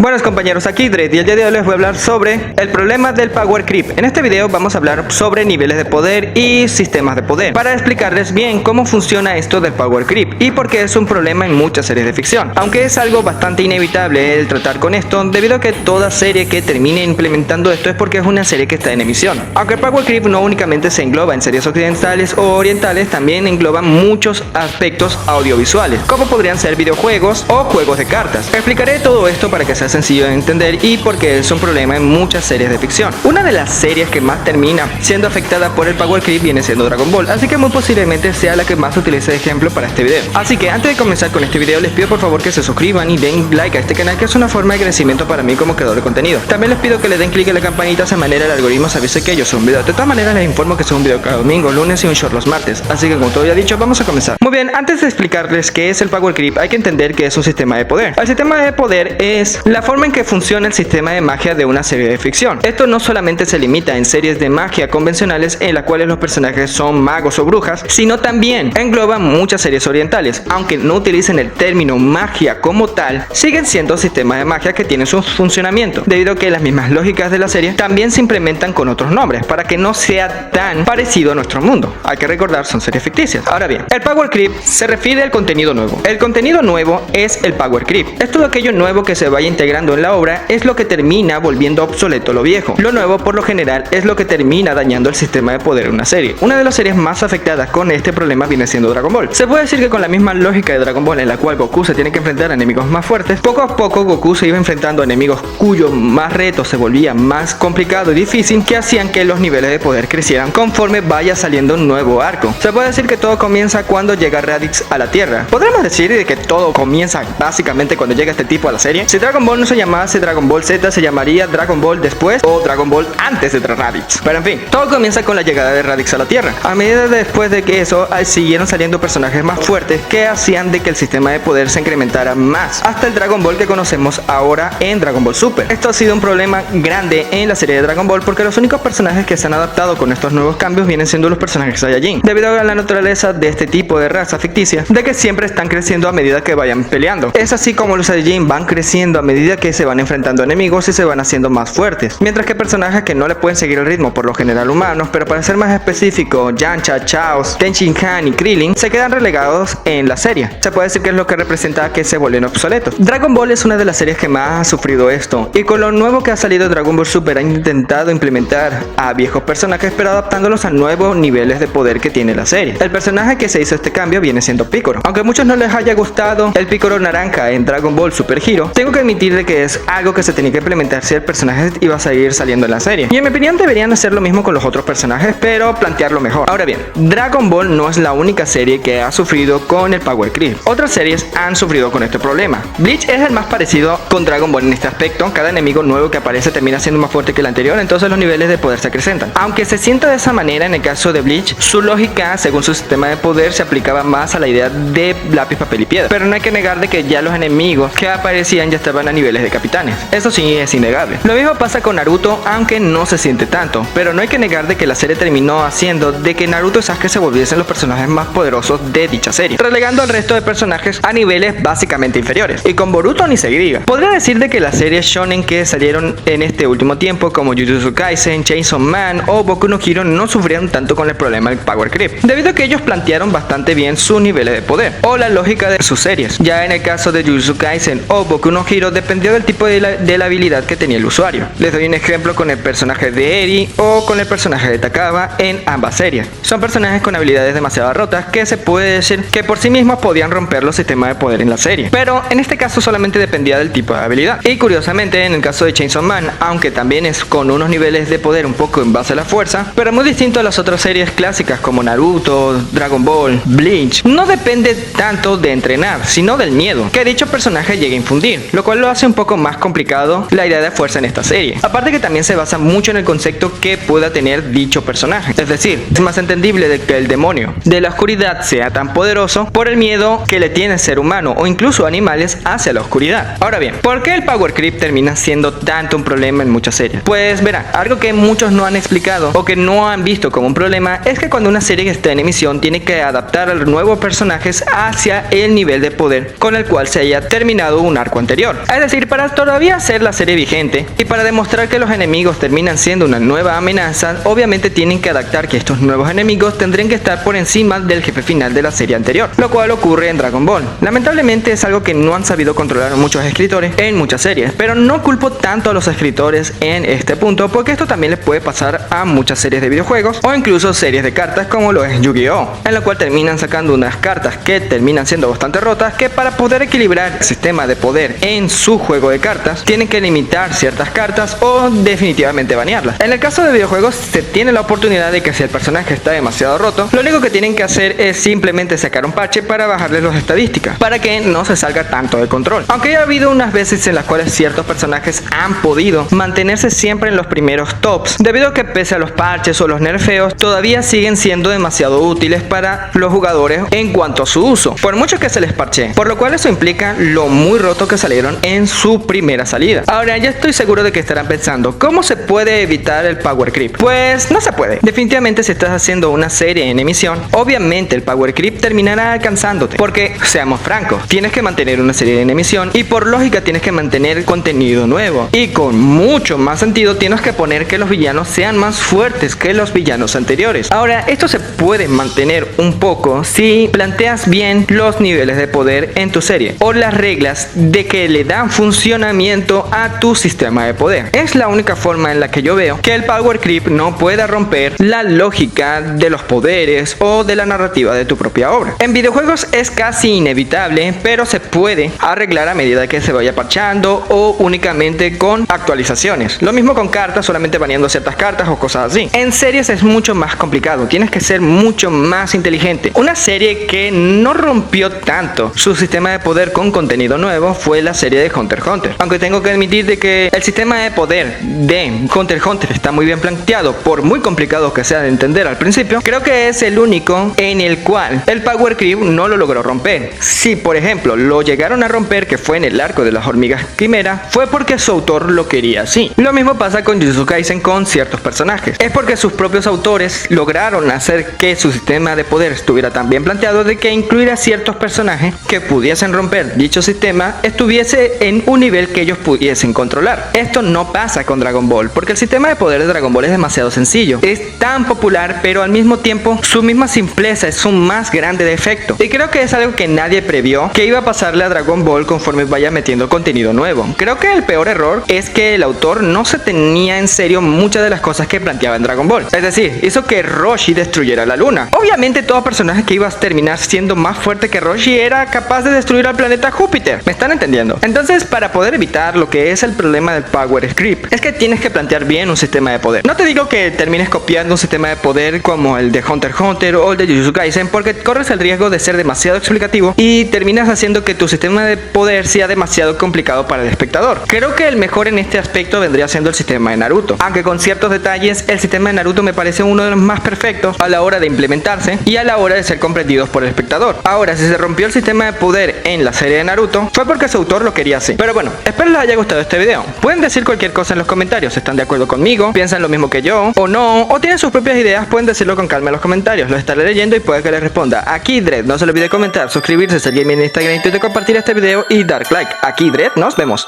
Buenos compañeros, aquí Dread y el día de hoy les voy a hablar sobre el problema del Power Creep. En este video vamos a hablar sobre niveles de poder y sistemas de poder, para explicarles bien cómo funciona esto del Power Creep y por qué es un problema en muchas series de ficción. Aunque es algo bastante inevitable el tratar con esto, debido a que toda serie que termine implementando esto es porque es una serie que está en emisión. Aunque el Power Creep no únicamente se engloba en series occidentales o orientales, también engloba muchos aspectos audiovisuales, como podrían ser videojuegos o juegos de cartas. Explicaré todo esto para que sea sencillo de entender y porque es un problema en muchas series de ficción. Una de las series que más termina siendo afectada por el Power Creep viene siendo Dragon Ball, así que muy posiblemente sea la que más utilice de ejemplo para este video. Así que antes de comenzar con este video les pido por favor que se suscriban y den like a este canal, que es una forma de agradecimiento para mí como creador de contenido. También les pido que le den clic a la campanita, de esa manera el algoritmo se avise que yo subo un video. De todas maneras les informo que subo un video cada domingo, lunes y un short los martes. Así que como todo ya dicho, vamos a comenzar. Muy bien, antes de explicarles qué es el Power Creep hay que entender que es un sistema de poder. El sistema de poder es la forma en que funciona el sistema de magia de una serie de ficción. Esto no solamente se limita en series de magia convencionales en las cuales los personajes son magos o brujas, sino también engloba muchas series orientales. Aunque no utilicen el término magia como tal, siguen siendo sistemas de magia que tienen su funcionamiento, debido a que las mismas lógicas de la serie también se implementan con otros nombres, para que no sea tan parecido a nuestro mundo. Hay que recordar, son series ficticias. Ahora bien, el Power Creep se refiere al contenido nuevo. El contenido nuevo es el Power Creep. Es todo aquello nuevo que se vaya integrando en la obra, es lo que termina volviendo obsoleto lo viejo. Lo nuevo, por lo general, es lo que termina dañando el sistema de poder de una serie. Una de las series más afectadas con este problema viene siendo Dragon Ball. Se puede decir que con la misma lógica de Dragon Ball, en la cual Goku se tiene que enfrentar a enemigos más fuertes, poco a poco Goku se iba enfrentando a enemigos cuyos más retos se volvía más complicado y difícil, que hacían que los niveles de poder crecieran conforme vaya saliendo un nuevo arco. Se puede decir que todo comienza cuando llega Raditz a la Tierra. Podríamos decir de que todo comienza básicamente cuando llega este tipo a la serie. Si Dragon Ball no se llamase Dragon Ball Z, se llamaría Dragon Ball después o Dragon Ball antes de Raditz. Pero en fin, todo comienza con la llegada de Raditz a la Tierra. A medida después de que eso, siguieron saliendo personajes más fuertes que hacían de que el sistema de poder se incrementara más, hasta el Dragon Ball que conocemos ahora en Dragon Ball Super. Esto ha sido un problema grande en la serie de Dragon Ball, porque los únicos personajes que se han adaptado con estos nuevos cambios vienen siendo los personajes Saiyajin, debido a la naturaleza de este tipo de raza ficticia, de que siempre están creciendo a medida que vayan peleando. Es así como los Saiyajin van creciendo a medida que se van enfrentando a enemigos y se van haciendo más fuertes, mientras que personajes que no le pueden seguir el ritmo, por lo general humanos, pero para ser más específico, Yamcha, Chaos, Tenshin Han y Krillin, se quedan relegados en la serie. Se puede decir que es lo que representa que se vuelven obsoletos. Dragon Ball es una de las series que más ha sufrido esto, y con lo nuevo que ha salido Dragon Ball Super han intentado implementar a viejos personajes, pero adaptándolos a nuevos niveles de poder que tiene la serie. El personaje que se hizo este cambio viene siendo Piccolo. Aunque a muchos no les haya gustado el Piccolo naranja en Dragon Ball Super Hero, tengo que admitir de que es algo que se tenía que implementar si el personaje iba a seguir saliendo en la serie. Y en mi opinión deberían hacer lo mismo con los otros personajes, pero plantearlo mejor. Ahora bien, Dragon Ball no es la única serie que ha sufrido con el Power Creep. Otras series han sufrido con este problema. Bleach es el más parecido con Dragon Ball en este aspecto. Cada enemigo nuevo que aparece termina siendo más fuerte que el anterior, entonces los niveles de poder se acrecentan. Aunque se sienta de esa manera en el caso de Bleach, su lógica, según su sistema de poder, se aplicaba más a la idea de lápiz, papel y piedra. Pero no hay que negar de que ya los enemigos que aparecían ya estaban a niveles de capitanes. Eso sí es innegable. Lo mismo pasa con Naruto, aunque no se siente tanto. Pero no hay que negar de que la serie terminó haciendo de que Naruto y Sasuke se volviesen los personajes más poderosos de dicha serie, relegando al resto de personajes a niveles básicamente inferiores. Y con Boruto ni se diga. Podría decir de que las series shonen que salieron en este último tiempo, como Jujutsu Kaisen, Chainsaw Man o Boku no Hero, no sufrieron tanto con el problema del Power Creep, debido a que ellos plantearon bastante bien sus niveles de poder o la lógica de sus series. Ya en el caso de Jujutsu Kaisen o Boku no Hero, dependió del tipo de la habilidad que tenía el usuario. Les doy un ejemplo con el personaje de Eri o con el personaje de Takaba en ambas series. Son personajes con habilidades demasiado rotas que se puede decir que por sí mismos podían romper los sistemas de poder en la serie, pero en este caso solamente dependía del tipo de habilidad. Y curiosamente, en el caso de Chainsaw Man, aunque también es con unos niveles de poder un poco en base a la fuerza, pero muy distinto a las otras series clásicas como Naruto, Dragon Ball, Bleach, no depende tanto de entrenar, sino del miedo que dicho personaje llegue a infundir, lo cual lo hace un poco más complicado la idea de fuerza en esta serie. Aparte que también se basa mucho en el concepto que pueda tener dicho personaje, es decir, es más entendible de que el demonio de la oscuridad sea tan poderoso por el miedo que le tiene el ser humano o incluso animales hacia la oscuridad. Ahora bien, ¿por qué el Power Creep termina siendo tanto un problema en muchas series? Pues verán, algo que muchos no han explicado o que no han visto como un problema es que cuando una serie está en emisión tiene que adaptar a los nuevos personajes hacia el nivel de poder con el cual se haya terminado un arco anterior. Es decir, decir, para todavía hacer la serie vigente y para demostrar que los enemigos terminan siendo una nueva amenaza, obviamente tienen que adaptar que estos nuevos enemigos tendrían que estar por encima del jefe final de la serie anterior, lo cual ocurre en Dragon Ball. Lamentablemente es algo que no han sabido controlar muchos escritores en muchas series, pero no culpo tanto a los escritores en este punto, porque esto también les puede pasar a muchas series de videojuegos o incluso series de cartas como lo es Yu-Gi-Oh, en la cual terminan sacando unas cartas que terminan siendo bastante rotas, que para poder equilibrar el sistema de poder en su juego de cartas tienen que limitar ciertas cartas o definitivamente banearlas. En el caso de videojuegos se tiene la oportunidad de que si el personaje está demasiado roto, lo único que tienen que hacer es simplemente sacar un parche para bajarles las estadísticas, para que no se salga tanto de control. Aunque ha habido unas veces en las cuales ciertos personajes han podido mantenerse siempre en los primeros tops, debido a que pese a los parches o los nerfeos, todavía siguen siendo demasiado útiles para los jugadores en cuanto a su uso, por mucho que se les parche, por lo cual eso implica lo muy roto que salieron en su primera salida. Ahora ya estoy seguro de que estarán pensando, ¿cómo se puede evitar el power creep? Pues no se puede. Definitivamente si estás haciendo una serie en emisión, obviamente el power creep terminará alcanzándote, porque seamos francos, tienes que mantener una serie en emisión y por lógica tienes que mantener contenido nuevo, y con mucho más sentido tienes que poner que los villanos sean más fuertes que los villanos anteriores. Ahora esto se puede mantener un poco si planteas bien los niveles de poder en tu serie o las reglas de que le dan funcionamiento a tu sistema de poder. Es la única forma en la que yo veo que el power creep no pueda romper la lógica de los poderes o de la narrativa de tu propia obra. En videojuegos es casi inevitable, pero se puede arreglar a medida que se vaya parchando o únicamente con actualizaciones. Lo mismo con cartas, solamente baneando ciertas cartas o cosas así. En series es mucho más complicado, tienes que ser mucho más inteligente. Una serie que no rompió tanto su sistema de poder con contenido nuevo fue la serie de Hunter x Hunter. Aunque tengo que admitir de que el sistema de poder de Hunter x Hunter está muy bien planteado, por muy complicado que sea de entender al principio, creo que es el único en el cual el power creep no lo logró romper. Si por ejemplo lo llegaron a romper, que fue en el arco de las hormigas quimera, fue porque su autor lo quería así. Lo mismo pasa con Jujutsu Kaisen con ciertos personajes. Es porque sus propios autores lograron hacer que su sistema de poder estuviera tan bien planteado de que incluir a ciertos personajes que pudiesen romper dicho sistema estuviese en un nivel que ellos pudiesen controlar. Esto no pasa con Dragon Ball, porque el sistema de poder de Dragon Ball es demasiado sencillo. Es tan popular, pero al mismo tiempo su misma simpleza es su más grande defecto. Y creo que es algo que nadie previó que iba a pasarle a Dragon Ball conforme vaya metiendo contenido nuevo. Creo que el peor error es que el autor no se tenía en serio muchas de las cosas que planteaba en Dragon Ball. Es decir, hizo que Roshi destruyera la luna. Obviamente todo personaje que iba a terminar siendo más fuerte que Roshi era capaz de destruir al planeta Júpiter. ¿Me están entendiendo? Entonces, para poder evitar lo que es el problema del power creep, es que tienes que plantear bien un sistema de poder. No te digo que termines copiando un sistema de poder como el de Hunter x Hunter o el de Jujutsu Kaisen, porque corres el riesgo de ser demasiado explicativo y terminas haciendo que tu sistema de poder sea demasiado complicado para el espectador. Creo que el mejor en este aspecto vendría siendo el sistema de Naruto, aunque con ciertos detalles el sistema de Naruto me parece uno de los más perfectos a la hora de implementarse y a la hora de ser comprendidos por el espectador. Ahora, si se rompió el sistema de poder en la serie de Naruto, fue porque su autor lo quería así. Pero bueno, espero les haya gustado este video. Pueden decir cualquier cosa en los comentarios. ¿Están de acuerdo conmigo? ¿Piensan lo mismo que yo? ¿O no? ¿O tienen sus propias ideas? Pueden decirlo con calma en los comentarios. Los estaré leyendo y puede que les responda. Aquí Dredd. No se les olvide comentar, suscribirse, seguirme en Instagram y Twitter, compartir este video y dar like. Aquí Dredd. Nos vemos.